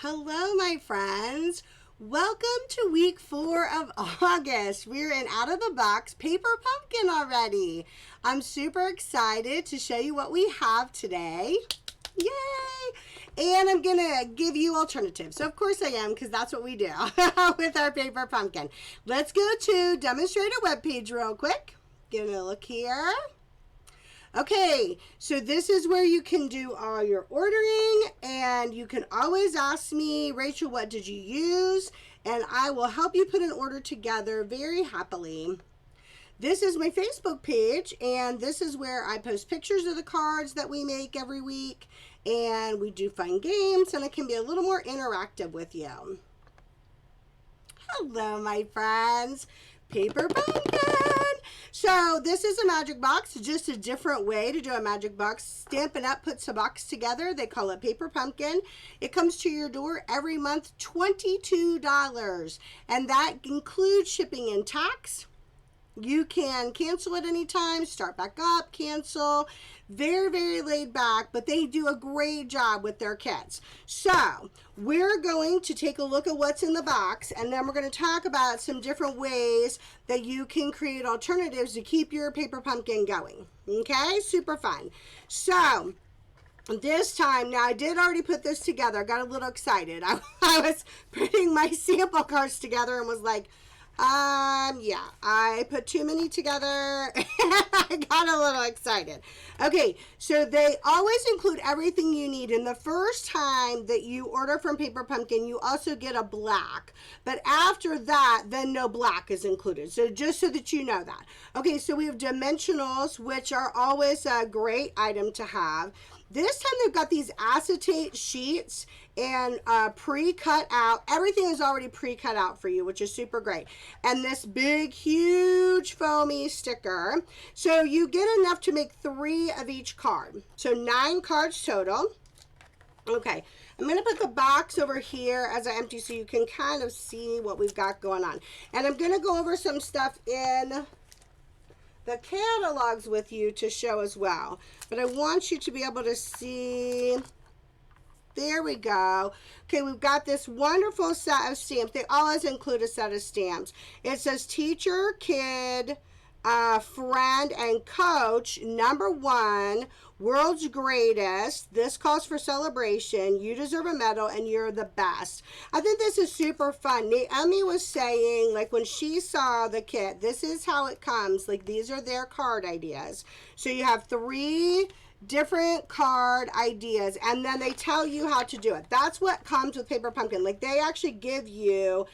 Hello, my friends. Welcome to week 4 of August. We're in out of the box paper pumpkin already. I'm super excited to show you what we have today. Yay! And I'm going to give you alternatives. So, of course I am, because that's what we do with our paper pumpkin. Let's go to demonstrator webpage real quick. Give it a look here. Okay, so this is where you can do all your ordering, and you can always ask me, Rachel, what did you use? And I will help you put an order together very happily. This is my Facebook page, and this is where I post pictures of the cards that we make every week, and we do fun games, and I can be a little more interactive with you. Hello, my friends. Paper pumpkin. So this is a magic box, just a different way to do a magic box. Stampin' Up puts a box together. They call it paper pumpkin. It comes to your door every month, $22, and that includes shipping and tax. You can cancel at any time, start back up, cancel. Very, very laid back, but they do a great job with their kits. So we're going to take a look at what's in the box, and then we're going to talk about some different ways that you can create alternatives to keep your paper pumpkin going. Okay, super fun. So this time, now I did already put this together. I got a little excited. I was putting my sample cards together and was like, yeah, I put too many together and I got a little excited. Okay, so they always include everything you need. And the first time that you order from Paper Pumpkin, you also get a black. But after that, then no black is included. So just so that you know that. Okay, so we have dimensionals, which are always a great item to have. This time they've got these acetate sheets and pre-cut out. Everything is already pre-cut out for you, which is super great. And this big, huge foamy sticker. So you get enough to make 3 of each card. So 9 cards total. Okay, I'm going to put the box over here as I empty so you can kind of see what we've got going on. And I'm going to go over some stuff in the catalogs with you to show as well. But I want you to be able to see. There we go. Okay, we've got this wonderful set of stamps. They always include a set of stamps. It says teacher, kid, friend, and coach, #1, world's greatest. This calls for celebration. You deserve a medal, and you're the best. I think this is super fun. Naomi was saying, like, when she saw the kit, this is how it comes. Like, these are their card ideas. So you have 3 different card ideas, and then they tell you how to do it. That's what comes with Paper Pumpkin. Like, they actually give you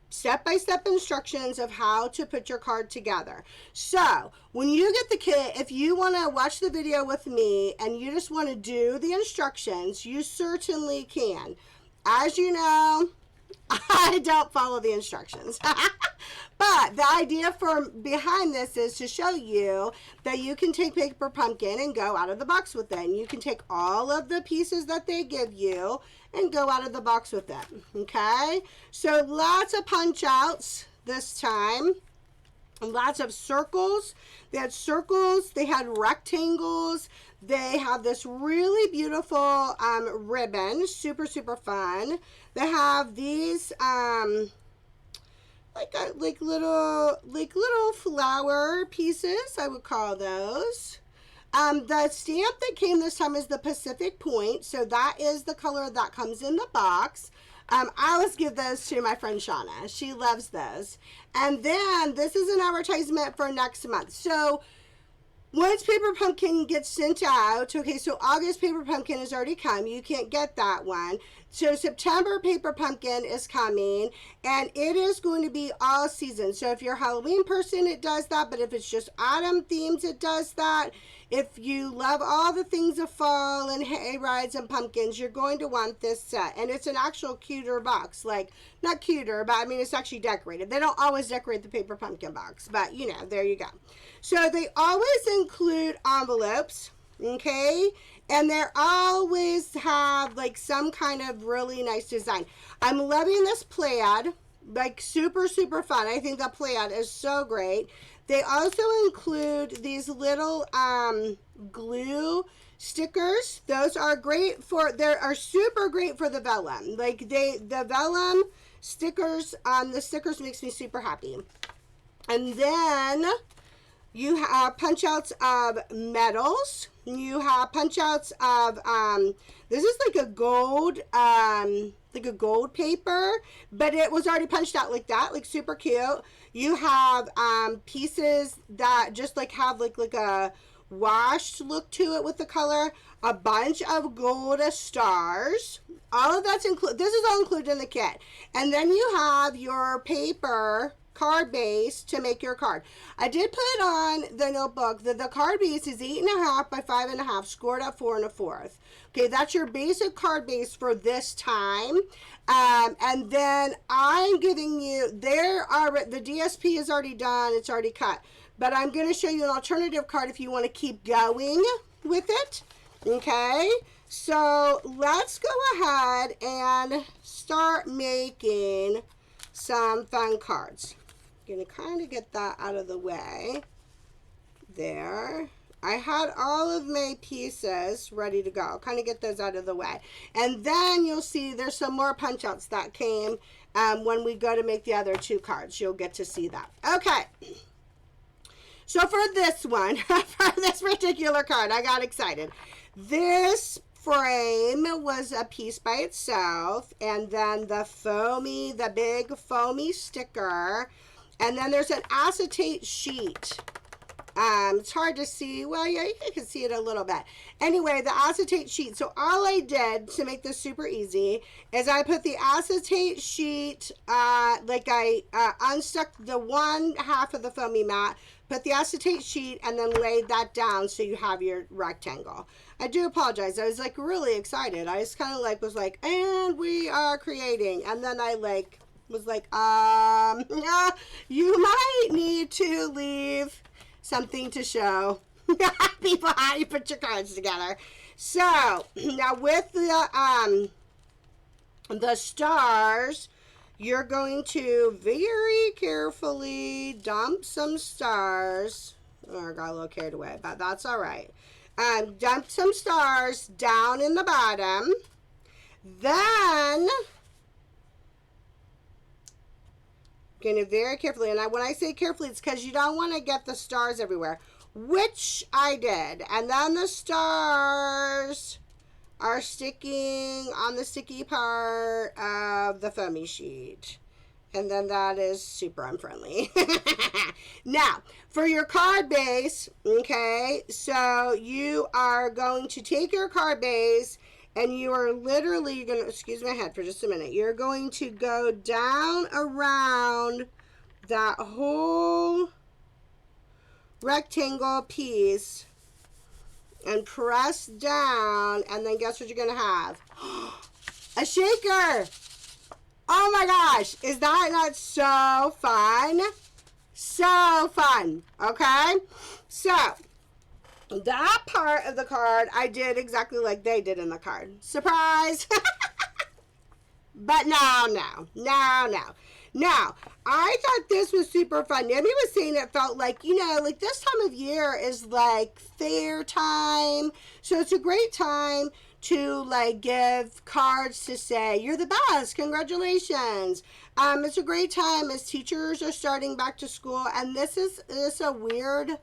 step-by-step instructions of how to put your card together. So when you get the kit, if you want to watch the video with me and you just want to do the instructions, you certainly can. As you know, I don't follow the instructions. But the idea behind this is to show you that you can take Paper Pumpkin and go out of the box with it. And you can take all of the pieces that they give you and go out of the box with it. Okay? So lots of punch outs this time. Lots of circles. They had circles. They had rectangles. They have this really beautiful ribbon. Super, super fun. They have these like little flower pieces, I would call those. The stamp that came this time is the Pacific Point, so that is the color that comes in the box. I always give those to my friend Shauna. She loves those. And then this is an advertisement for next month. So once Paper Pumpkin gets sent out, okay, so August Paper Pumpkin has already come. You can't get that one. So September Paper Pumpkin is coming, and it is going to be all season. So if you're a Halloween person, it does that. But if it's just autumn themes, it does that. If you love all the things of fall and hay rides and pumpkins, you're going to want this set. And it's an actual cuter box. Like, not cuter, but I mean, it's actually decorated. They don't always decorate the Paper Pumpkin box, but you know, there you go. So they always include envelopes, okay? And they always have like some kind of really nice design. I'm loving this plaid. Like, super, super fun. I think the plaid is so great. They also include these little glue stickers. Those are great for, they are super great for the vellum. Like the vellum stickers on the stickers makes me super happy. And then you have punch outs of medals. You have punch outs of, this is like a gold paper, but it was already punched out like that, like super cute. You have pieces that just like have like a washed look to it with the color, a bunch of gold stars. All of that's included. This is all included in the kit. And then you have your paper card base to make your card. I did put on the notebook that the card base is 8.5 by 5.5, scored at 4 1/4. Okay, that's your basic card base for this time. And then I'm giving you, the DSP is already done, it's already cut. But I'm going to show you an alternative card if you want to keep going with it. Okay, so let's go ahead and start making some fun cards. I'm going to kind of get that out of the way. There. I had all of my pieces ready to go. Kind of get those out of the way. And then you'll see there's some more punch outs that came when we go to make the other 2 cards. You'll get to see that. Okay. So for this one, for this particular card, I got excited. This frame was a piece by itself, and then the big foamy sticker, and then there's an acetate sheet. It's hard to see. Well, yeah, you can see it a little bit. Anyway, the acetate sheet. So all I did to make this super easy is I put the acetate sheet, like I unstuck the one half of the foamy mat, put the acetate sheet, and then laid that down so you have your rectangle. I do apologize. I was like really excited. I just kind of like was like, and we are creating. And then I like was like, you might need to leave something to show people how you put your cards together. So now with the stars, you're going to very carefully dump some stars. Oh, I got a little carried away, but that's all right. Dump some stars down in the bottom. Then going to very carefully, and when I say carefully, it's because you don't want to get the stars everywhere, which I did. And then the stars are sticking on the sticky part of the foamy sheet. And then that is super unfriendly. Now, for your card base, okay, so you are going to take your card base and you are literally going to, excuse my head for just a minute, you're going to go down around that whole rectangle piece and press down, and then guess what you're going to have? A shaker! Oh my gosh, is that not so fun? So fun, okay? So, that part of the card, I did exactly like they did in the card. Surprise! But no. Now, I thought this was super fun. Naomi was saying it felt like, you know, like this time of year is like fair time. So it's a great time to like give cards to say, you're the best, congratulations. It's a great time as teachers are starting back to school, and this is a weird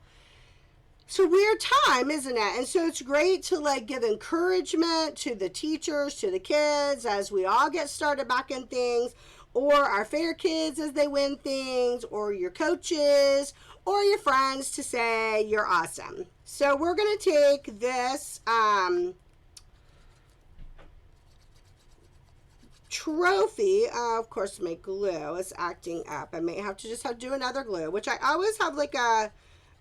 time, isn't it? And so it's great to like give encouragement to the teachers, to the kids as we all get started back in things, or our fair kids as they win things, or your coaches or your friends to say you're awesome. So we're going to take this trophy. Of course, my glue is acting up. I may have to just do another glue, which I always have like a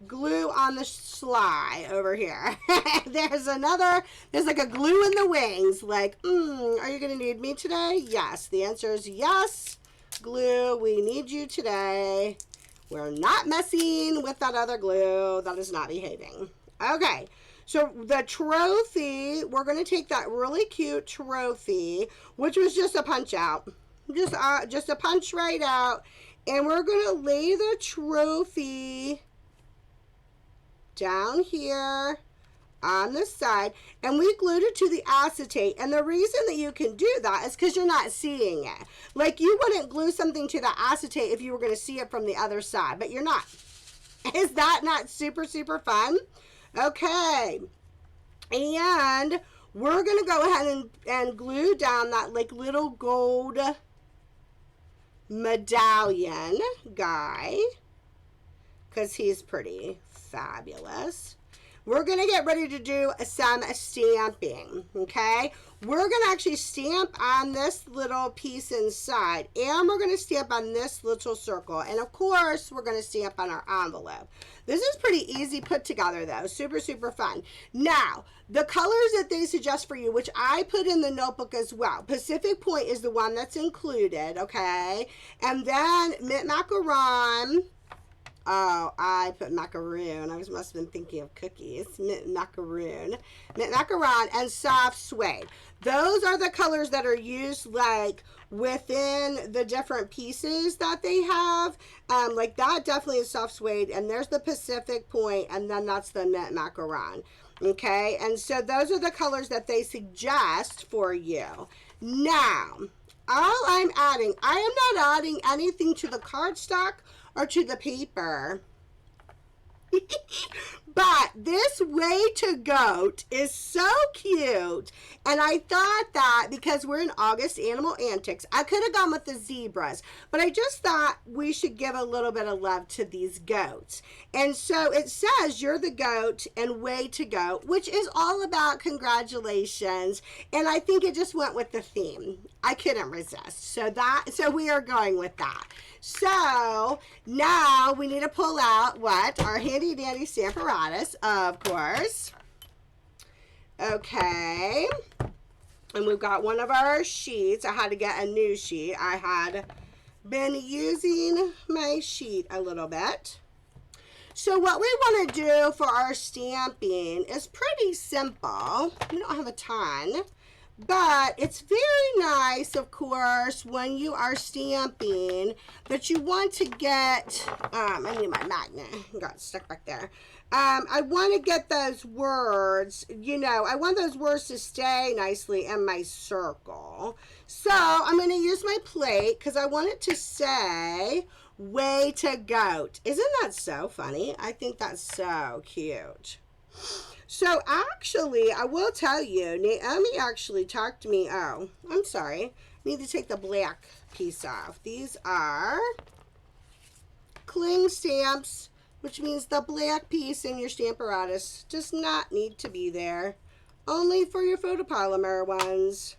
glue on the sly over here. There's like a glue in the wings, like, are you gonna need me today? Yes, the answer is yes. Glue, we need you today. We're not messing with that other glue that is not behaving. Okay, so the trophy, we're gonna take that really cute trophy, which was just a punch out, just a punch right out, and we're gonna lay the trophy down here on the side, and we glued it to the acetate. And the reason that you can do that is because you're not seeing it. Like, you wouldn't glue something to the acetate if you were going to see it from the other side, but you're not. Is that not super, super fun? Okay. And we're going to go ahead and glue down that like little gold medallion guy, because he's pretty fabulous. We're going to get ready to do some stamping, okay? We're going to actually stamp on this little piece inside, and we're going to stamp on this little circle, and of course, we're going to stamp on our envelope. This is pretty easy put together, though. Super, super fun. Now, the colors that they suggest for you, which I put in the notebook as well. Pacific Point is the one that's included, okay? And then Mint Macaron. Oh, I put macaroon. I must have been thinking of cookies. Mint macaroon, and soft suede. Those are the colors that are used like within the different pieces that they have. Like that definitely is soft suede, and there's the Pacific Point, and then that's the mint macaron. Okay, and so those are the colors that they suggest for you. Now, all I'm adding, I am not adding anything to the cardstock or to the paper. But this Way to Goat is so cute. And I thought that because we're in August Animal Antics, I could have gone with the zebras. But I just thought we should give a little bit of love to these goats. And so it says you're the goat and way to go, which is all about congratulations. And I think it just went with the theme. I couldn't resist. So we are going with that. So now we need to pull out what? Our handy dandy Stamparatus, of course. Okay. And we've got one of our sheets. I had to get a new sheet. I had been using my sheet a little bit. So what we want to do for our stamping is pretty simple. We don't have a ton. But it's very nice, of course, when you are stamping, that you want to get, I need my magnet, got stuck back there. I want to get those words, you know, I want those words to stay nicely in my circle. So I'm going to use my plate because I want it to say, Way to Goat. Isn't that so funny? I think that's so cute. So actually, I will tell you, Naomi actually talked to me. Oh, I'm sorry. I need to take the black piece off. These are cling stamps, which means the black piece in your Stamparatus does not need to be there. Only for your photopolymer ones.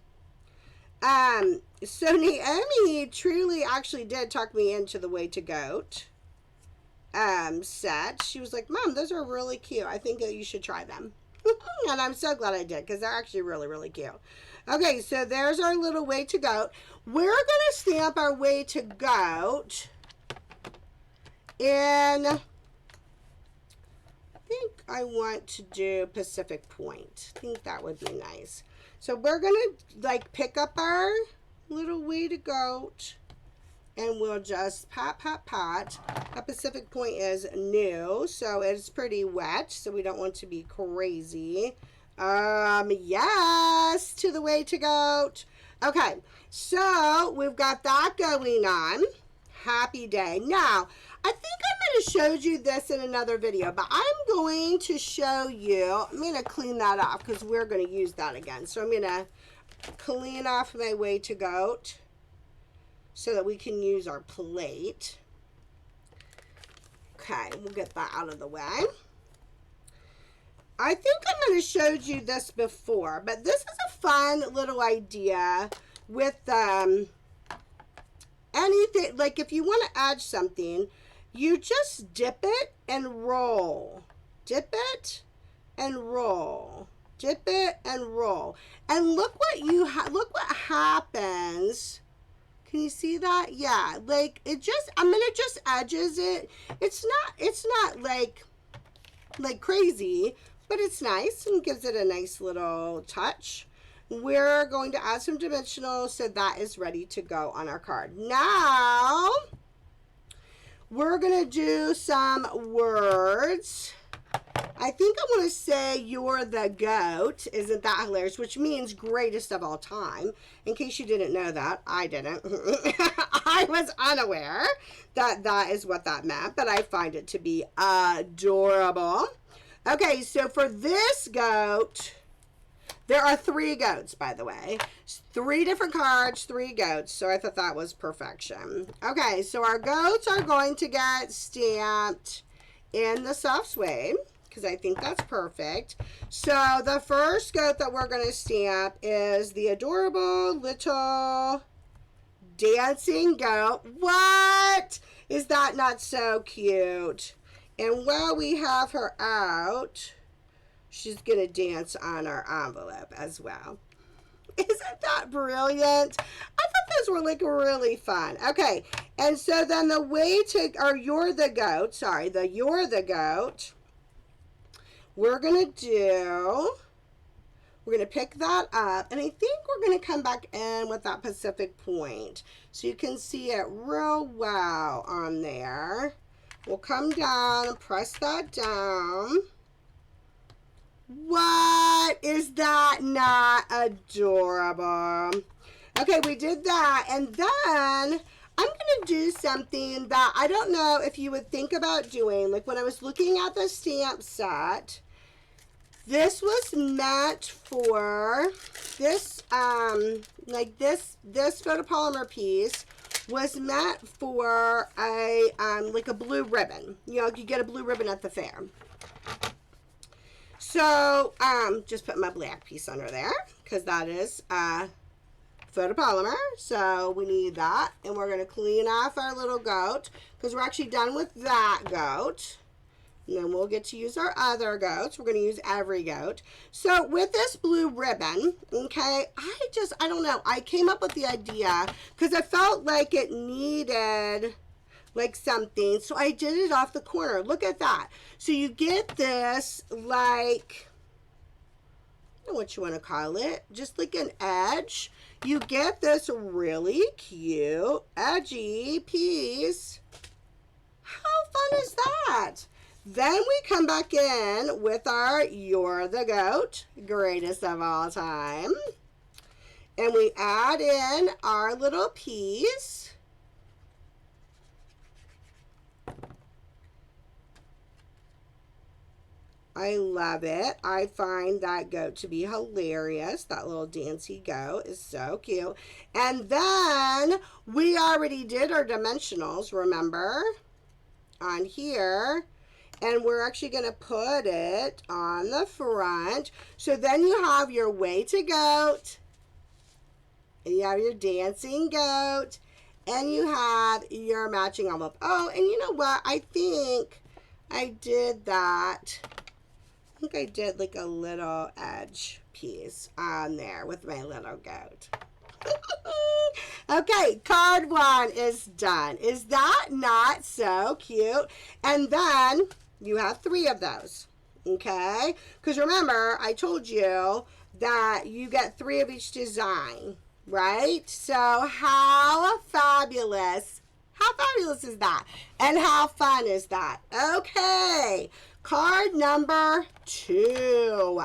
So Naomi truly actually did talk me into the Way to Goat set. She was like, Mom, those are really cute. I think that you should try them. And I'm so glad I did because they're actually really, really cute. Okay, so there's our little Way to Goat. We're going to stamp our Way to Goat in, I think I want to do Pacific Point. I think that would be nice. So we're going to like pick up our little Way to Goat. And we'll just pat, pat, pat. That Pacific Point is new, so it's pretty wet, so we don't want to be crazy. Yes, to the Way to Goat. Okay, so we've got that going on. Happy day. Now, I think I might have showed you this in another video, but I'm going to show you, I'm going to clean that off because we're going to use that again. So I'm going to clean off my Way to Goat so that we can use our plate. Okay, we'll get that out of the way. I think I might have showed you this before, but this is a fun little idea with anything. Like if you want to add something, you just dip it and roll. Dip it and roll. Dip it and roll. And look what happens. Can you see that? Yeah, like it just, I'm gonna just edges it. It's not like crazy, but it's nice and gives it a nice little touch. We're going to add some dimensional, so that is ready to go on our card. Now, we're gonna do some words. I think I want to say You're the Goat. Isn't that hilarious? Which means greatest of all time. In case you didn't know that, I didn't. I was unaware that that is what that meant, but I find it to be adorable. Okay, so for this goat, there are 3 goats, by the way. 3 different cards, 3 goats. So I thought that was perfection. Okay, so our goats are going to get stamped in the soft suede, because I think that's perfect. So the first goat that we're going to stamp is the adorable little dancing goat. What? Is that not so cute? And while we have her out, she's going to dance on our envelope as well. Isn't that brilliant? I thought those were like really fun. Okay, and so then the way to, or You're the Goat, sorry, the You're the Goat, we're going to pick that up, and I think we're going to come back in with that Pacific Point so you can see it real well on there. We'll come down and press that down. What? Is that not adorable? Okay, we did that, and then I'm going to do something that I don't know if you would think about doing. Like when I was looking at the stamp set, this was meant for this, like this photopolymer piece was meant for a, like a blue ribbon. You know, you get a blue ribbon at the fair. So, just put my black piece under there because that is photopolymer. So we need that, and we're going to clean off our little goat because we're actually done with that goat. And then we'll get to use our other goats. We're going to use every goat. So with this blue ribbon, okay, I don't know. I came up with the idea because I felt like it needed like something, so I did it off the corner. Look at that. So you get this, like, I don't know what you want to call it, just like an edge. You get this really cute edgy piece. How fun is that? Then we come back in with our You're the Goat, greatest of all time, and we add in our little piece. I love it. I find that goat to be hilarious. That little dancy goat is so cute. And then we already did our dimensionals, remember? On here. And we're actually going to put it on the front. So then you have your weighted goat. And you have your dancing goat. And you have your matching envelope. Oh, and you know what? I think I did that. I think I did like a little edge piece on there with my little goat. Okay, card 1 is done. Is that not so cute? And then you have 3 of those, okay? Because remember, I told you that you get 3 of each design, right? So how fabulous is that? And how fun is that? Okay. Card number 2.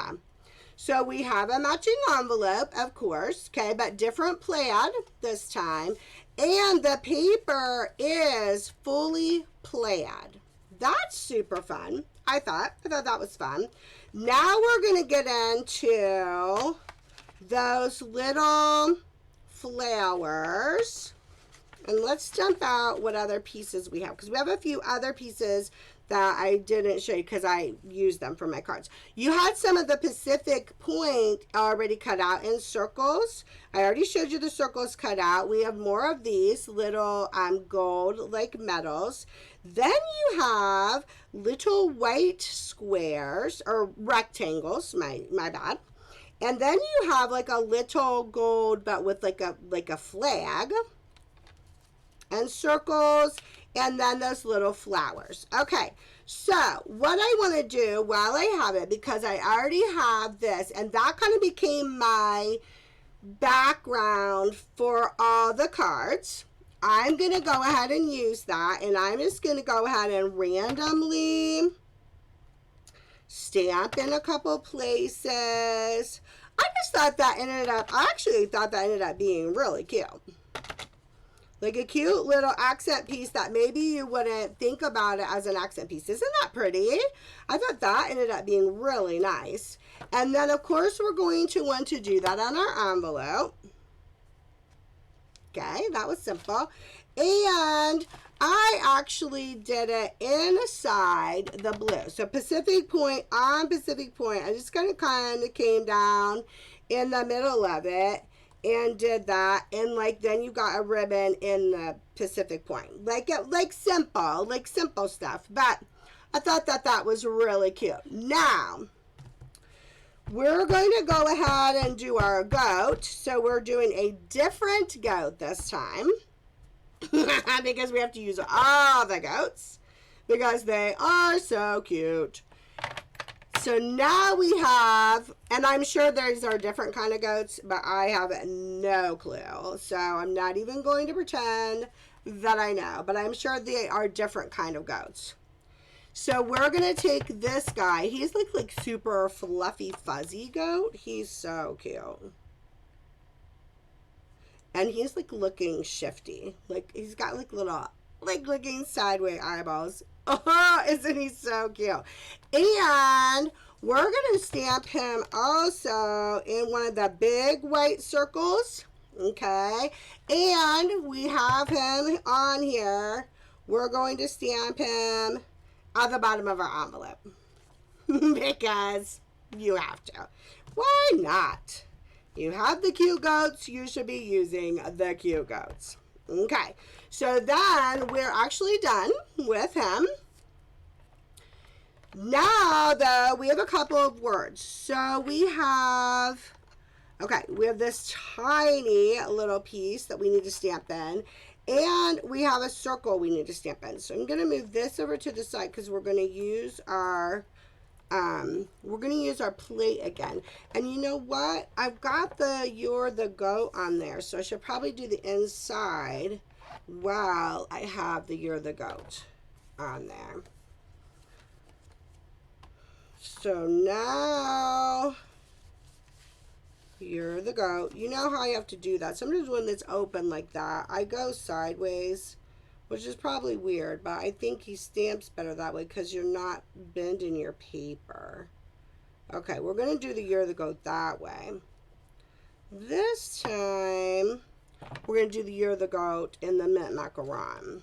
So we have a matching envelope, of course, okay, but different plaid this time. And the paper is fully plaid. That's super fun. I thought that was fun. Now we're going to get into those little flowers. And let's dump out what other pieces we have, because we have a few other pieces that I didn't show you because I used them for my cards. You had some of the Pacific Point already cut out in circles. I already showed you the circles cut out. We have more of these little gold like medals. Then you have little white squares or rectangles, my bad. And then you have like a little gold but with like a flag and circles. And then those little flowers. Okay, so what I want to do while I have it, because I already have this, and that kind of became my background for all the cards, I'm going to go ahead and use that, and I'm just going to go ahead and randomly stamp in a couple places. I just thought that ended up, I actually thought that ended up being really cute. Like a cute little accent piece that maybe you wouldn't think about it as an accent piece. Isn't that pretty? I thought that ended up being really nice. And then, of course, we're going to want to do that on our envelope. Okay, that was simple. And I actually did it inside the blue. So Pacific Point on Pacific Point. I just kind of came down in the middle of it and did that. And like then you got a ribbon in the Pacific Point. Like simple stuff. But I thought that that was really cute. Now, we're going to go ahead and do our goat. So we're doing a different goat this time. Because we have to use all the goats. Because they are so cute. So now we have, and I'm sure these are different kind of goats, but I have no clue. So I'm not even going to pretend that I know. But I'm sure they are different kind of goats. So we're going to take this guy. He's like super fluffy, fuzzy goat. He's so cute. And he's like looking shifty. Like he's got like little, like looking sideways eyeballs. Oh, isn't he so cute? And we're going to stamp him also in one of the big white circles. Okay. And we have him on here. We're going to stamp him at the bottom of our envelope. Because you have to. Why not? You have the cute goats, you should be using the cute goats. Okay, so then we're actually done with him. Now, though, we have a couple of words. So we have this tiny little piece that we need to stamp in. And we have a circle we need to stamp in. So I'm going to move this over to the side because we're going to use our plate again. And you know what? I've got the You're the Goat on there. So I should probably do the inside while I have the You're the Goat on there. So now You're the Goat. You know how you have to do that. Sometimes when it's open like that, I go sideways, which is probably weird, but I think he stamps better that way because you're not bending your paper. Okay, we're going to do the You're the Goat that way. This time, we're going to do the You're the Goat in the mint macaron.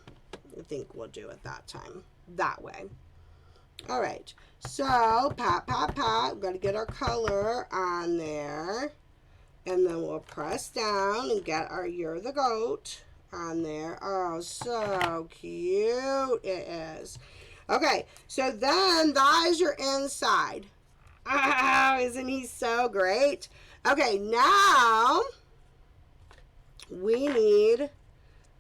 I think we'll do it that time. That way. All right. So, pat, pat, pat. We've got to get our color on there. And then we'll press down and get our You're the Goat on there. Oh, so cute it is. Okay, so then that is your inside. Oh, isn't he so great? Okay, now we need,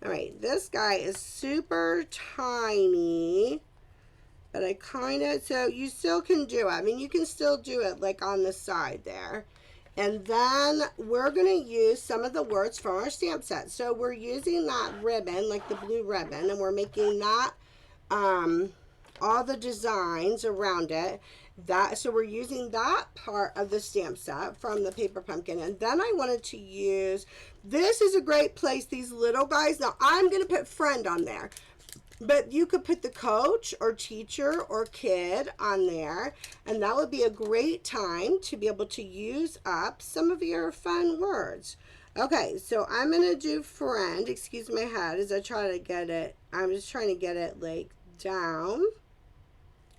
all right, this guy is super tiny, but I kind of, so you still can do it. I mean, you can still do it like on the side there. And then we're going to use some of the words from our stamp set. So we're using that ribbon, like the blue ribbon, and we're making that, all the designs around it. So we're using that part of the stamp set from the paper pumpkin. And then I wanted to use, this is a great place, these little guys. Now I'm going to put friend on there. But you could put the coach or teacher or kid on there, and that would be a great time to be able to use up some of your fun words. Okay, so I'm going to do friend. Excuse my head as I try to get it. I'm just trying to get it like down.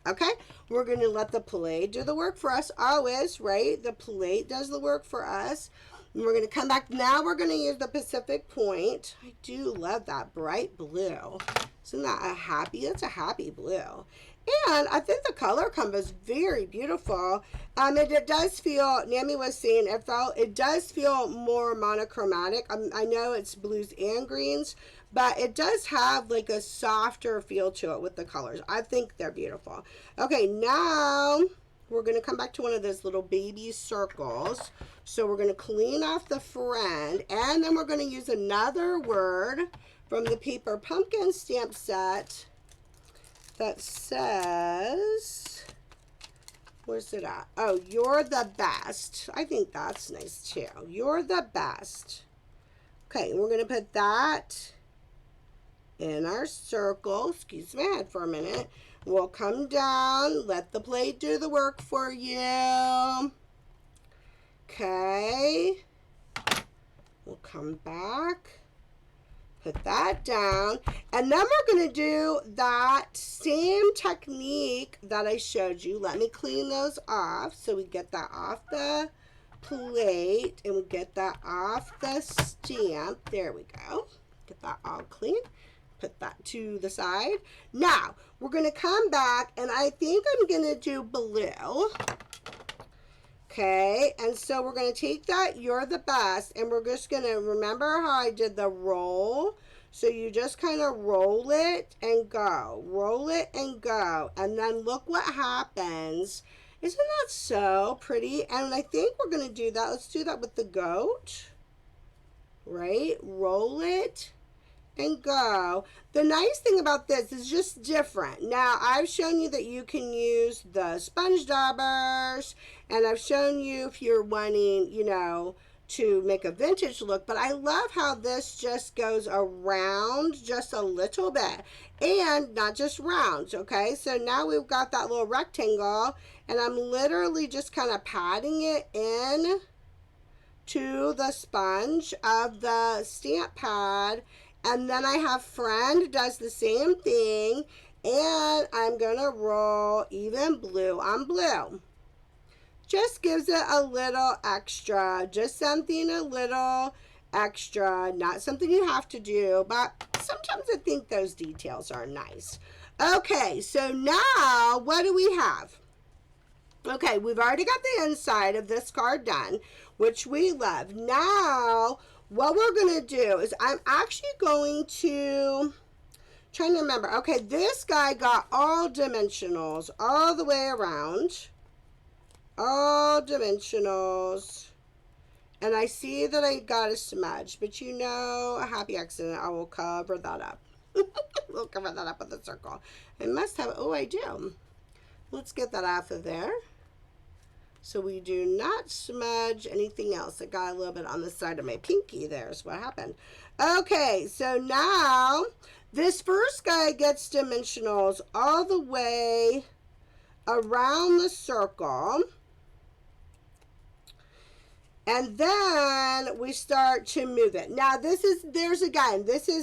Okay, we're going to let the plate do the work for us always, right? The plate does the work for us. And we're going to come back. Now we're going to use the Pacific Point. I do love that bright blue. Isn't that a happy? That's a happy blue. And I think the color combo is very beautiful. It does feel, Nami was saying, it does feel more monochromatic. I know it's blues and greens, but it does have like a softer feel to it with the colors. I think they're beautiful. Okay, now we're going to come back to one of those little baby circles. So we're going to clean off the friend, and then we're going to use another word from the paper pumpkin stamp set that says Where's it at? Oh, you're the best. I think that's nice too. You're the best. Okay, we're going to put that in our circle. Excuse my head for a minute. We'll come down. Let the plate do the work for you. Okay. We'll come back. Put that down, and then we're going to do that same technique that I showed you. Let me clean those off so we get that off the plate and we get that off the stamp. There we go. Get that all clean. Put that to the side. Now, we're going to come back, and I think I'm going to do blue. Okay, and so we're going to take that You're the Best, and we're just going to, remember how I did the roll? So you just kind of roll it and go. Roll it and go. And then look what happens. Isn't that so pretty? And I think we're going to do that. Let's do that with the goat. Right? Roll it and go. The nice thing about this is just different. Now, I've shown you that you can use the sponge daubers, and I've shown you if you're wanting, you know, to make a vintage look, but I love how this just goes around just a little bit, and not just rounds. Okay, so now we've got that little rectangle, and I'm literally just kind of patting it in to the sponge of the stamp pad. And then I have Friend does the same thing, and I'm going to roll even blue on blue. Just gives it a little extra, just something a little extra, not something you have to do, but sometimes I think those details are nice. Okay, so now what do we have? Okay, we've already got the inside of this card done, which we love. Now, what we're going to do is I'm actually going to, trying to remember, okay, this guy got all dimensionals all the way around, all dimensionals, and I see that I got a smudge, but you know, a happy accident, I will cover that up. We'll cover that up with a circle. I must have, oh, I do. Let's get that off of there. So we do not smudge anything else. I got a little bit on the side of my pinky there is what happened. Okay, so now this first guy gets dimensionals all the way around the circle. And then we start to move it. Now this is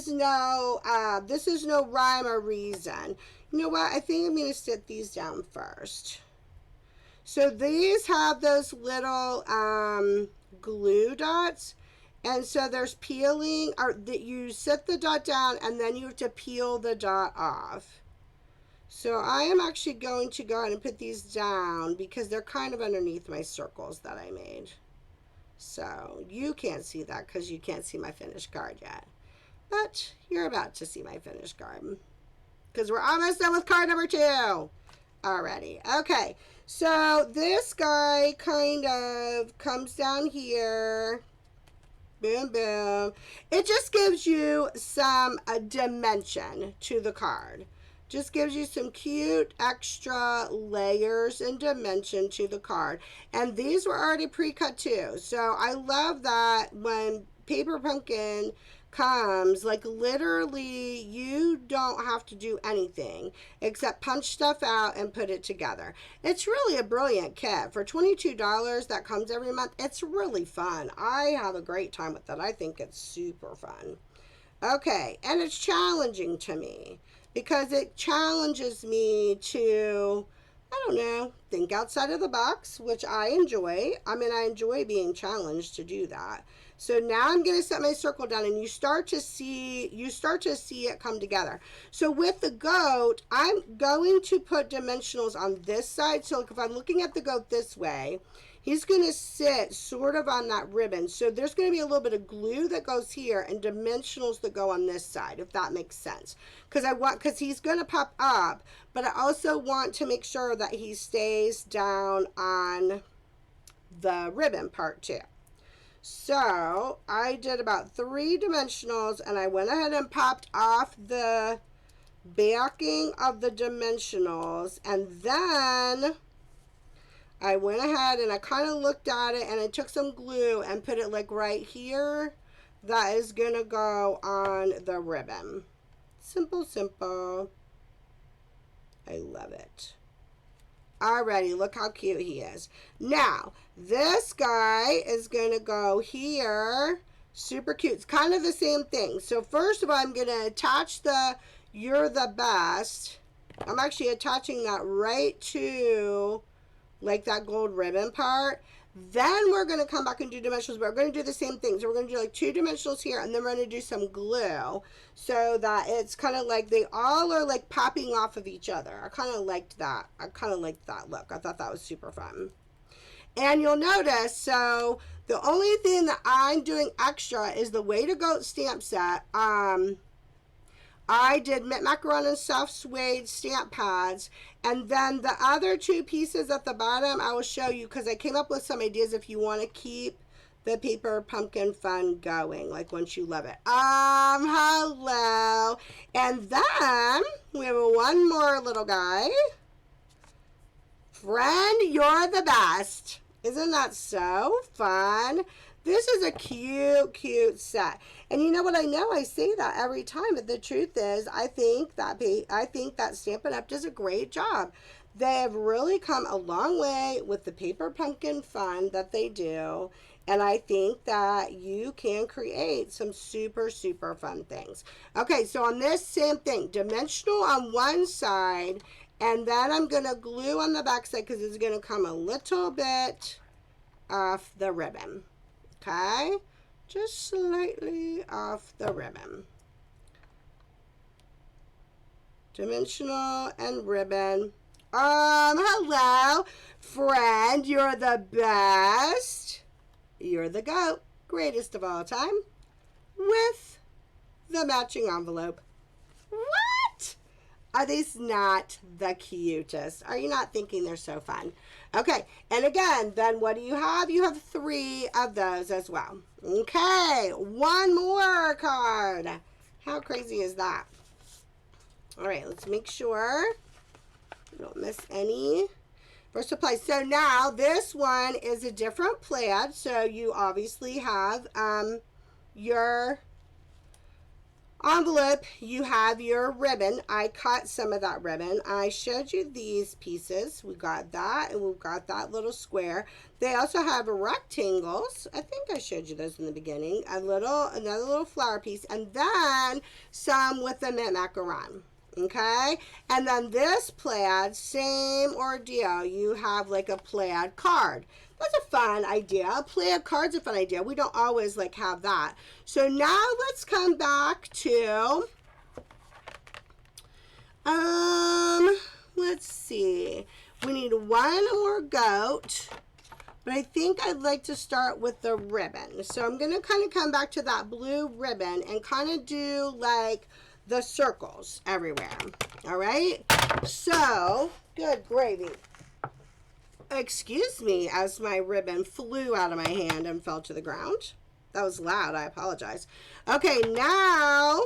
no rhyme or reason. You know what? I think I'm going to sit these down first. So these have those little glue dots, and so there's peeling, or that you set the dot down and then you have to peel the dot off. So I am actually going to go ahead and put these down because they're kind of underneath my circles that I made. So you can't see that because you can't see my finished card yet, but you're about to see my finished card because we're almost done with card number 2 already. Okay. So this guy kind of comes down here, boom, boom. It just gives you some dimension to the card. Just gives you some cute extra layers and dimension to the card. And these were already pre-cut too. So I love that when Paper Pumpkin comes, like literally you don't have to do anything except punch stuff out and put it together. It's really a brilliant kit for $22 that comes every month. It's really fun. I have a great time with it. I think it's super fun. Okay, and it's challenging to me because it challenges me to, I don't know, think outside of the box, which I enjoy. I mean, I enjoy being challenged to do that. So now I'm going to set my circle down, and you start to see it come together. So with the goat, I'm going to put dimensionals on this side. So if I'm looking at the goat this way, he's going to sit sort of on that ribbon. So there's going to be a little bit of glue that goes here and dimensionals that go on this side, if that makes sense. Because he's going to pop up, but I also want to make sure that he stays down on the ribbon part too. So I did about 3 dimensionals, and I went ahead and popped off the backing of the dimensionals, and then I went ahead and I kind of looked at it and I took some glue and put it like right here. That is going to go on the ribbon. Simple, simple. I love it. Alrighty, look how cute he is. Now, this guy is going to go here. Super cute. It's kind of the same thing. So first of all, I'm going to attach the "You're the Best." I'm actually attaching that right to like that gold ribbon part. Then we're going to come back and do dimensionals, but we're going to do the same thing. So we're going to do like 2 dimensionals here, and then we're going to do some glue so that it's kind of like they all are like popping off of each other. I kind of liked that. I kind of liked that look. I thought that was super fun. And you'll notice, so the only thing that I'm doing extra is the Way to Go stamp set. I did mint macaron and soft suede stamp pads, and then the other 2 pieces at the bottom I will show you because I came up with some ideas if you want to keep the paper pumpkin fun going, like once you love it. Hello. And then we have one more little guy. Friend, you're the best. Isn't that so fun? This is a cute, cute set. And you know what? I know I say that every time, but the truth is, I think that Stampin' Up! Does a great job. They have really come a long way with the paper pumpkin fun that they do. And I think that you can create some super, super fun things. Okay, so on this, same thing. Dimensional on one side, and then I'm going to glue on the back side because it's going to come a little bit off the ribbon. Okay, just slightly off the ribbon. Dimensional and ribbon. Hello, friend. You're the best. You're the GOAT. Greatest of all time. With the matching envelope. What? Are these not the cutest? Are you not thinking they're so fun? Okay, and again, then what do you have? You have 3 of those as well. Okay, one more card. How crazy is that? All right, let's make sure we don't miss any for supply. So now this one is a different plaid. So you obviously have your envelope, you have your ribbon. I cut some of that ribbon. I showed you these pieces. We got that, and we've got that little square. They also have rectangles. I think I showed you those in the beginning. Another little flower piece, and then some with the mint macaron. Okay, and then this plaid, same ordeal. You have like a plaid card. That's a fun idea. A plaid card's a fun idea. We don't always like have that. So now let's come back to, let's see. We need one more goat, but I think I'd like to start with the ribbon. So I'm going to kind of come back to that blue ribbon and kind of do like the circles everywhere. All right. So, good gravy. Excuse me as my ribbon flew out of my hand and fell to the ground. That was loud. I apologize. Okay, now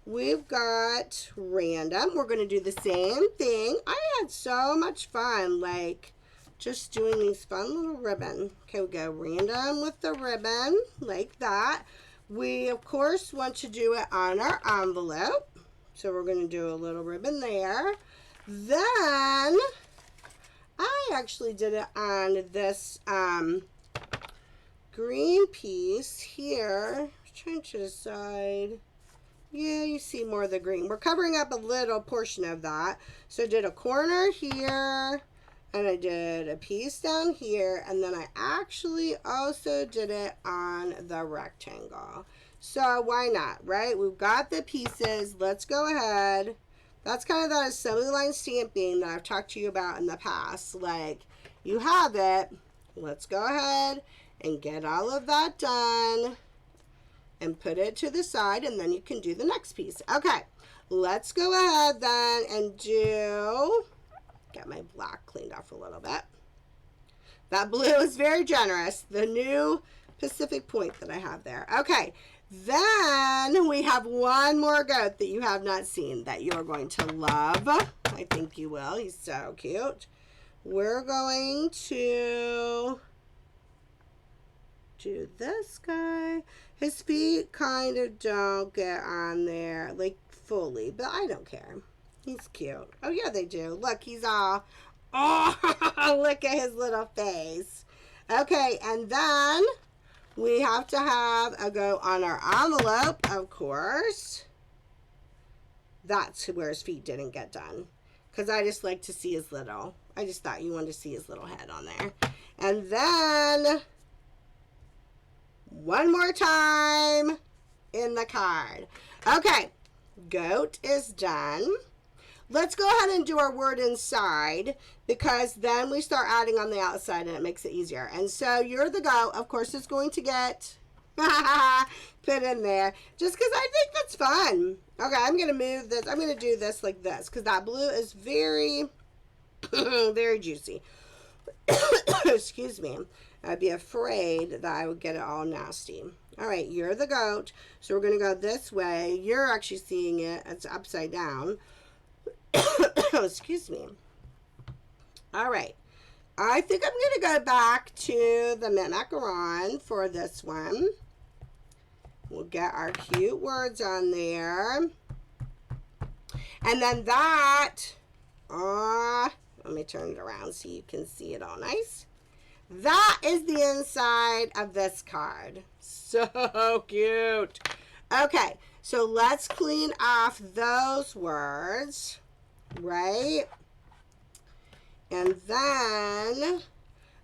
we've got random. We're going to do the same thing. I had so much fun, like just doing these fun little ribbon. Okay, we go random with the ribbon like that. We, of course, want to do it on our envelope. So we're going to do a little ribbon there. Then I actually did it on this green piece here. I'm trying to decide. Yeah, you see more of the green. We're covering up a little portion of that. So I did a corner here, and I did a piece down here, and then I actually also did it on the rectangle. So why not, right? We've got the pieces. Let's go ahead. That's kind of that assembly line stamping that I've talked to you about in the past. Like, you have it. Let's go ahead and get all of that done and put it to the side, and then you can do the next piece. Okay, let's go ahead then and get my black cleaned off a little bit. That blue is very generous. The new Pacific Point that I have there. Okay, then we have one more goat that you have not seen that you're going to love. I think you will. He's so cute. we're going to do this guy. His feet kind of don't get on there like fully, but I don't care. He's cute. Oh yeah, they do. Look, he's all, oh, look at his little face. Okay, and then we have to have a go on our envelope, of course. That's where his feet didn't get done, because I just like to see his little, I just thought you wanted to see his little head on there. And then one more time in the card. Okay, goat is done. Let's go ahead and do our word inside, because then we start adding on the outside and it makes it easier. And so you're the goat, of course, is going to get put in there just because I think that's fun. Okay, I'm going to move this. I'm going to do this like this because that blue is very, very juicy. Excuse me. I'd be afraid that I would get it all nasty. All right, you're the goat. So we're going to go this way. You're actually seeing it. It's upside down. Excuse me. All right. I think I'm going to go back to the macaron for this one. We'll get our cute words on there. And then that, let me turn it around so you can see it all nice. That is the inside of this card. So cute. Okay, so let's clean off those words, right? And then,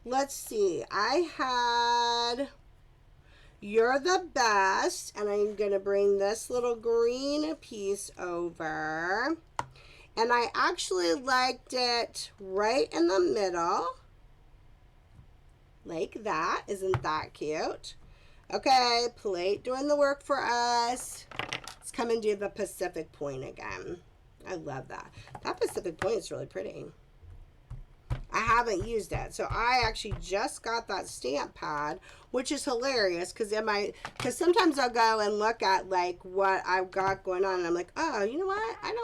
let's see, I had, you're the best, and I'm going to bring this little green piece over. And I actually liked it right in the middle, like that. Isn't that cute? Okay, plate doing the work for us. Let's come and do the Pacific Point again. I love that. That Pacific Point is really pretty. I haven't used that, so I actually just got that stamp pad, which is hilarious because sometimes I'll go and look at like what I've got going on, and I'm like, oh, you know what? I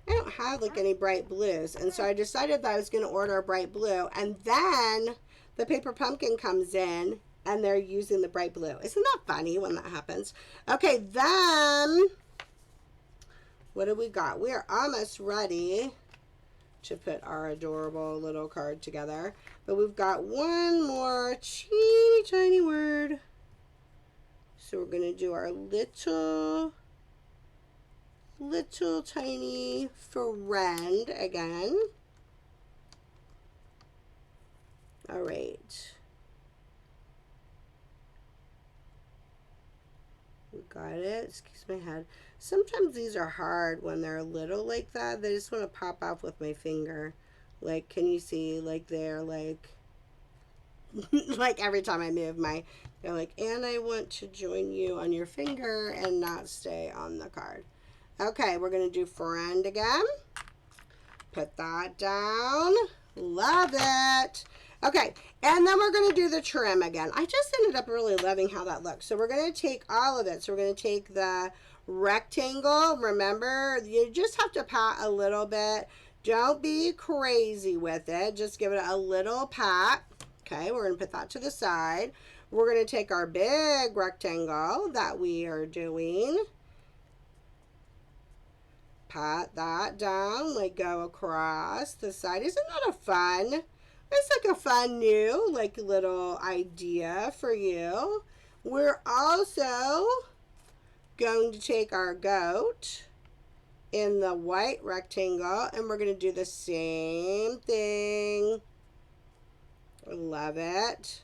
don't have like any bright blues, and so I decided that I was going to order a bright blue, and then the paper pumpkin comes in, and they're using the bright blue. Isn't that funny when that happens? Okay, then what do we got? We are almost ready to put our adorable little card together, but we've got one more teeny tiny word, so we're going to do our little tiny friend again. All right, we got it. Excuse my head. Sometimes these are hard when they're little like that. They just want to pop off with my finger. Like, can you see? Like, they're like, like every time I move they're like, and I want to join you on your finger and not stay on the card. Okay, we're going to do friend again. Put that down. Love it. Okay, and then we're going to do the trim again. I just ended up really loving how that looks. So we're going to take all of it. So we're going to take the rectangle. Remember, you just have to pat a little bit. Don't be crazy with it. Just give it a little pat. Okay, we're going to put that to the side. We're going to take our big rectangle that we are doing. Pat that down, like go across the side. Isn't that a fun? It's like a fun new like little idea for you. We're also going to take our goat in the white rectangle and we're going to do the same thing. I love it.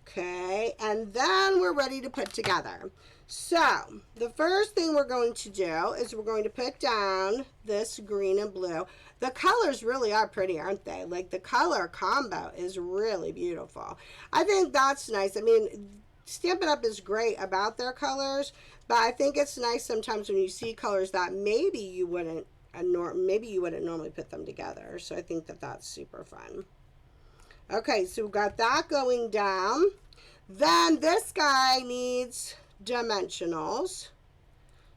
Okay, and then we're ready to put together. So the first thing we're going to do is we're going to put down this green and blue. The colors really are pretty, aren't they? Like the color combo is really beautiful. I think that's nice. I mean, Stampin' Up! Is great about their colors, but I think it's nice sometimes when you see colors that maybe you wouldn't normally put them together. So I think that that's super fun. Okay, so we've got that going down. Then this guy needs dimensionals.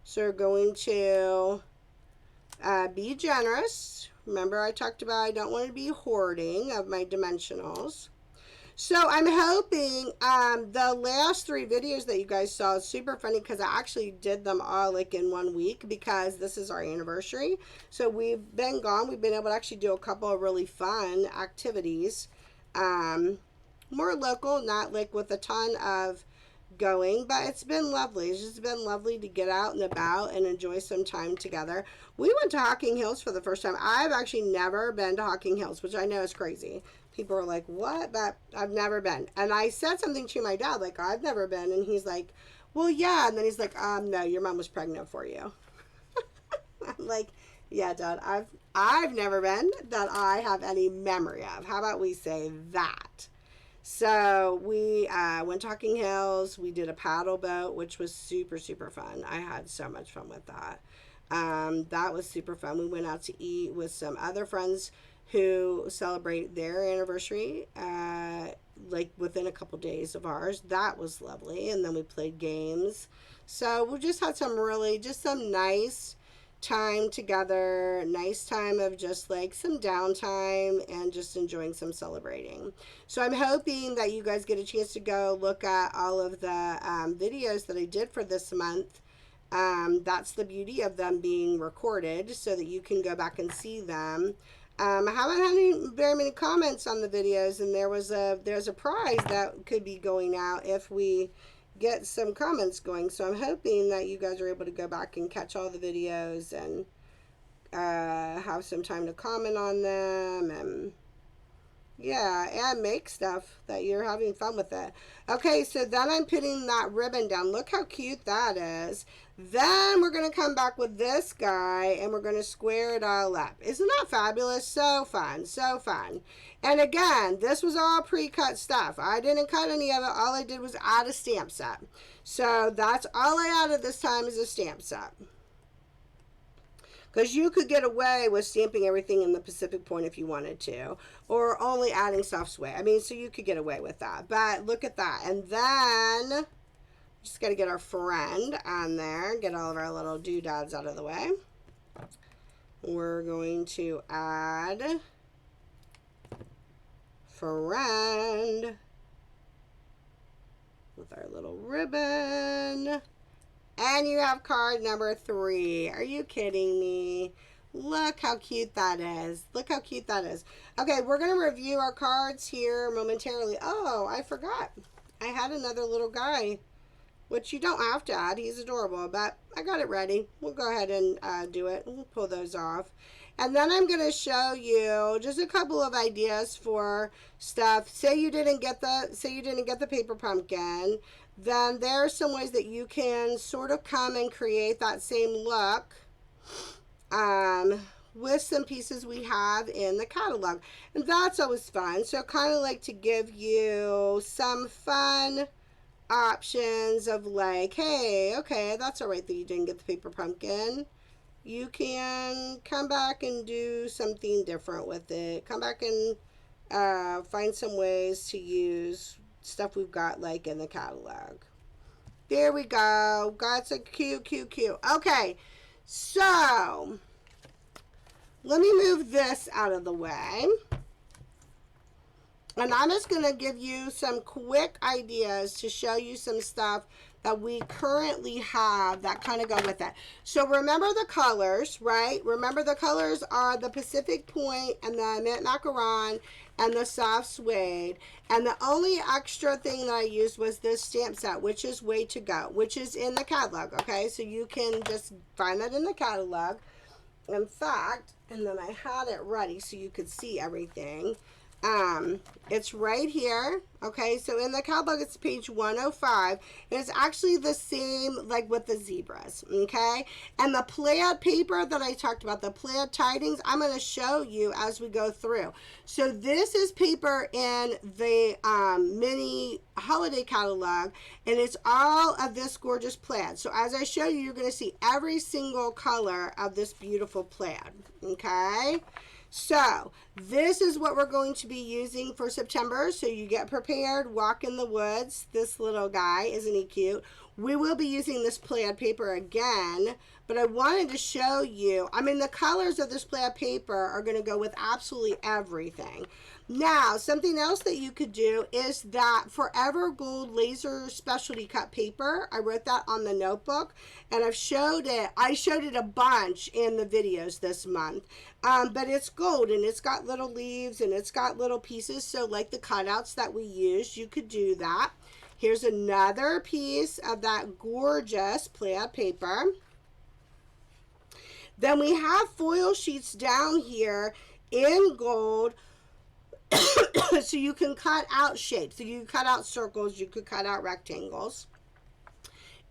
So we're going to be generous. Remember I talked about I don't want to be hoarding of my dimensionals. So I'm hoping the last 3 videos that you guys saw is super funny because I actually did them all like in 1 week because this is our anniversary. So we've been gone. We've been able to actually do a couple of really fun activities. More local, not like with a ton of going, but it's been lovely. It's just been lovely to get out and about and enjoy some time together. We went to Hocking Hills for the first time. I've actually never been to Hocking Hills, which I know is crazy. People are like, what? But I've never been. And I said something to my dad, like, I've never been. And he's like, well, yeah. And then he's like, no, your mom was pregnant for you. I'm like, yeah, Dad, I've never been that I have any memory of. How about we say that? So we went to Hocking Hills. We did a paddle boat, which was super, super fun. I had so much fun with that. That was super fun. We went out to eat with some other friends who celebrate their anniversary like within a couple days of ours. That was lovely. And then we played games. So we just had some nice time together, nice time of just like some downtime and just enjoying some celebrating. So I'm hoping that you guys get a chance to go look at all of the videos that I did for this month. That's the beauty of them being recorded so that you can go back and see them. I haven't had very many comments on the videos, and there's a prize that could be going out if we get some comments going. So I'm hoping that you guys are able to go back and catch all the videos and have some time to comment on them and and make stuff that you're having fun with it. Okay, so then I'm putting that ribbon down. Look how cute that is. Then we're going to come back with this guy and we're going to square it all up. Isn't that fabulous? So fun, so fun. And again, this was all pre-cut stuff. I didn't cut any of it. All I did was add a stamp set. So that's all I added this time is a stamp set. Because you could get away with stamping everything in the Pacific Point if you wanted to. Or only adding soft suede. I mean, so you could get away with that. But look at that. And then, just got to get our friend on there. Get all of our little doodads out of the way. We're going to add friend with our little ribbon. And you have card number 3. Are you kidding me? Look how cute that is. Look how cute that is. Okay, we're going to review our cards here momentarily. Oh, I forgot. I had another little guy, which you don't have to add. He's adorable, but I got it ready. We'll go ahead and do it. We'll pull those off. And then I'm going to show you just a couple of ideas for stuff. Say you didn't get the paper pumpkin. Then there are some ways that you can sort of come and create that same look with some pieces we have in the catalog. And that's always fun. So kind of like to give you some fun options of like, hey, okay, that's all right that you didn't get the paper pumpkin. You can come back and do something different with it. Come back and find some ways to use stuff we've got like in the catalog. There we go. Got some cute. Okay, so let me move this out of the way. And I'm just going to give you some quick ideas to show you some stuff that we currently have that kind of go with it. So remember the colors, right? Remember the colors are the Pacific Point and the mint macaron and the soft suede. And the only extra thing that I used was this stamp set, which is Way to Go, which is in the catalog, okay? So you can just find that in the catalog. In fact, and then I had it ready so you could see everything. It's right here. Okay, so in the catalog it's page 105, and it's actually the same like with the zebras. Okay, and the plaid paper that I talked about, the plaid tidings, I'm going to show you as we go through. So this is paper in the mini holiday catalog, and it's all of this gorgeous plaid. So as I show you, you're going to see every single color of this beautiful plaid. Okay, So this is what we're going to be using for September. So you get prepared, walk in the woods. This little guy, isn't he cute? We will be using this plaid paper again, but I wanted to show you, I mean, the colors of this plaid paper are going to go with absolutely everything. Now, something else that you could do is that Forever Gold Laser Specialty Cut Paper. I wrote that on the notebook, and I showed it a bunch in the videos this month. But it's gold, and it's got little leaves, and it's got little pieces, so like the cutouts that we used, you could do that. Here's another piece of that gorgeous plaid paper. Then we have foil sheets down here in gold, so you can cut out shapes. So you can cut out circles, you could cut out rectangles.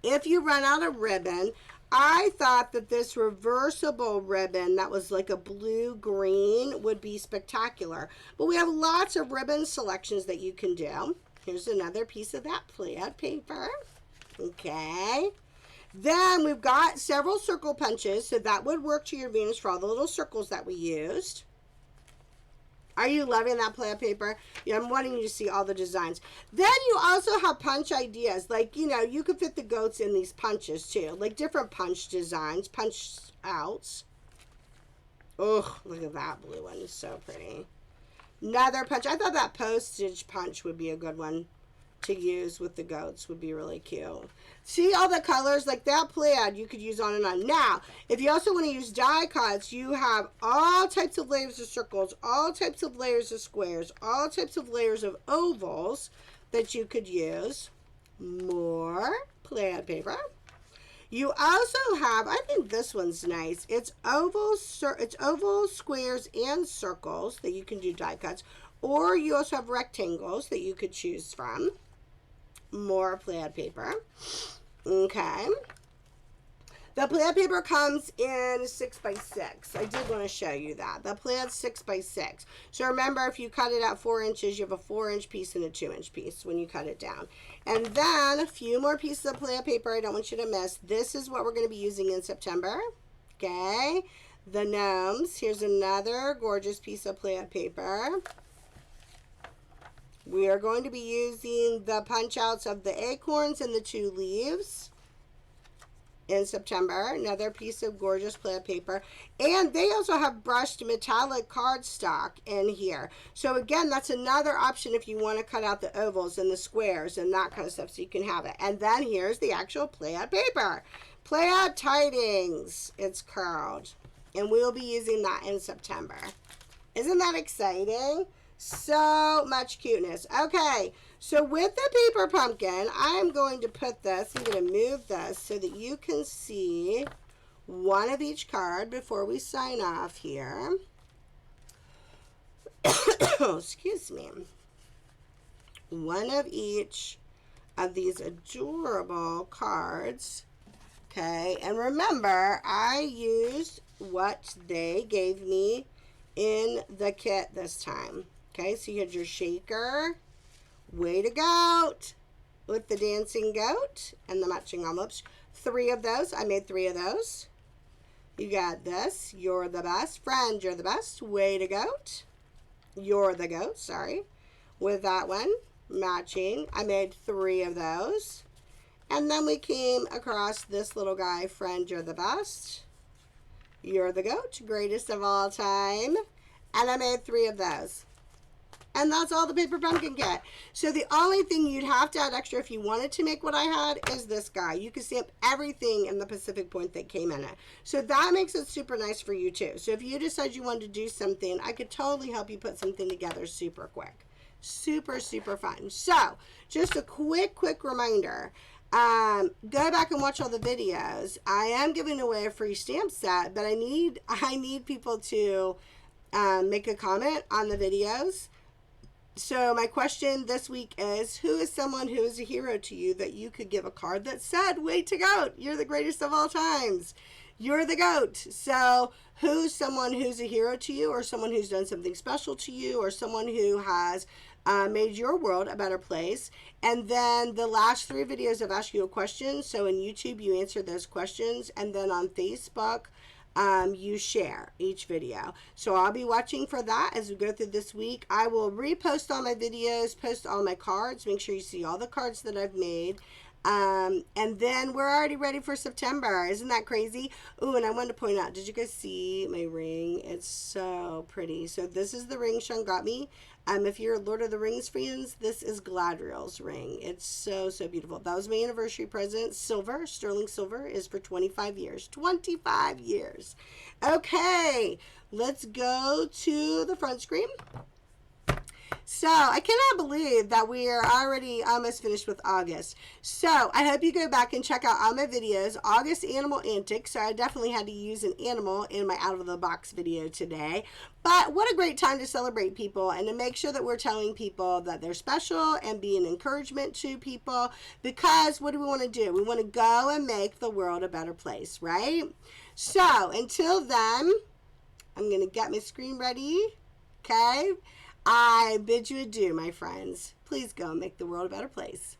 If you run out of ribbon, I thought that this reversible ribbon that was like a blue-green would be spectacular. But we have lots of ribbon selections that you can do. Here's another piece of that plaid paper. Okay. Then we've got several circle punches, so that would work to your advantage for all the little circles that we used. Are you loving that plaid paper? Yeah, I'm wanting you to see all the designs. Then you also have punch ideas. Like, you know, you could fit the goats in these punches too. Like different punch designs, punch outs. Oh, look at that blue one. It's so pretty. Another punch. I thought that postage punch would be a good one to use with the goats. Would be really cute. See all the colors? Like that plaid you could use on and on. Now, if you also want to use die cuts, you have all types of layers of circles, all types of layers of squares, all types of layers of ovals that you could use. More plaid paper. You also have, I think this one's nice. It's ovals, squares, and circles that you can do die cuts. Or you also have rectangles that you could choose from. More plaid paper. Okay. The plaid paper comes in 6x6. I did want to show you that. The plaid's 6x6. So remember, if you cut it out 4 inches, you have a 4-inch piece and a 2-inch piece when you cut it down. And then a few more pieces of plaid paper I don't want you to miss. This is what we're going to be using in September. Okay. The gnomes. Here's another gorgeous piece of plaid paper. We are going to be using the punch outs of the acorns and the 2 leaves in September. Another piece of gorgeous plaid paper. And they also have brushed metallic cardstock in here. So again, that's another option if you want to cut out the ovals and the squares and that kind of stuff, so you can have it. And then here's the actual plaid paper. Plaid Tidings. It's curled. And we'll be using that in September. Isn't that exciting? So much cuteness. Okay, so with the paper pumpkin, I'm going to put this, I'm going to move this so that you can see one of each card before we sign off here. Excuse me. One of each of these adorable cards. Okay, and remember, I used what they gave me in the kit this time. Okay, so you had your shaker, way to goat, with the dancing goat and the matching envelopes. 3 of those. I made 3 of those. You got this. You're the best. Friend, you're the best. Way to goat. You're the goat, sorry. With that one, matching. I made 3 of those. And then we came across this little guy. Friend, you're the best. You're the goat. Greatest of all time. And I made 3 of those. And that's all the paper pumpkin kit. So the only thing you'd have to add extra if you wanted to make what I had is this guy. You can stamp everything in the Pacific Point that came in it. So that makes it super nice for you too. So if you decide you want to do something, I could totally help you put something together super quick. Super, super fun. So just a quick reminder. Go back and watch all the videos. I am giving away a free stamp set, but I need people to make a comment on the videos. So my question this week is, who is someone who is a hero to you that you could give a card that said, way to goat, you're the greatest of all times. You're the goat. So who's someone who's a hero to you, or someone who's done something special to you, or someone who has made your world a better place? And then the last 3 videos I've asked you a question. So in YouTube, you answer those questions. And then on Facebook, you share each video. So I'll be watching for that as we go through this week. I will repost all my videos, post all my cards. Make sure you see all the cards that I've made. And then we're already ready for September. Isn't that crazy? Ooh, and I wanted to point out, did you guys see my ring? It's so pretty. So this is the ring Sean got me. If you're Lord of the Rings fans, this is Galadriel's ring. It's so, so beautiful. That was my anniversary present. Silver, sterling silver, is for 25 years. 25 years. Okay, let's go to the front screen. So I cannot believe that we are already almost finished with August. So I hope you go back and check out all my videos. August Animal Antics. So I definitely had to use an animal in my out of the box video today. But what a great time to celebrate people and to make sure that we're telling people that they're special and be an encouragement to people. Because what do we want to do? We want to go and make the world a better place, right? So until then, I'm going to get my screen ready. Okay. I bid you adieu, my friends. Please go and make the world a better place.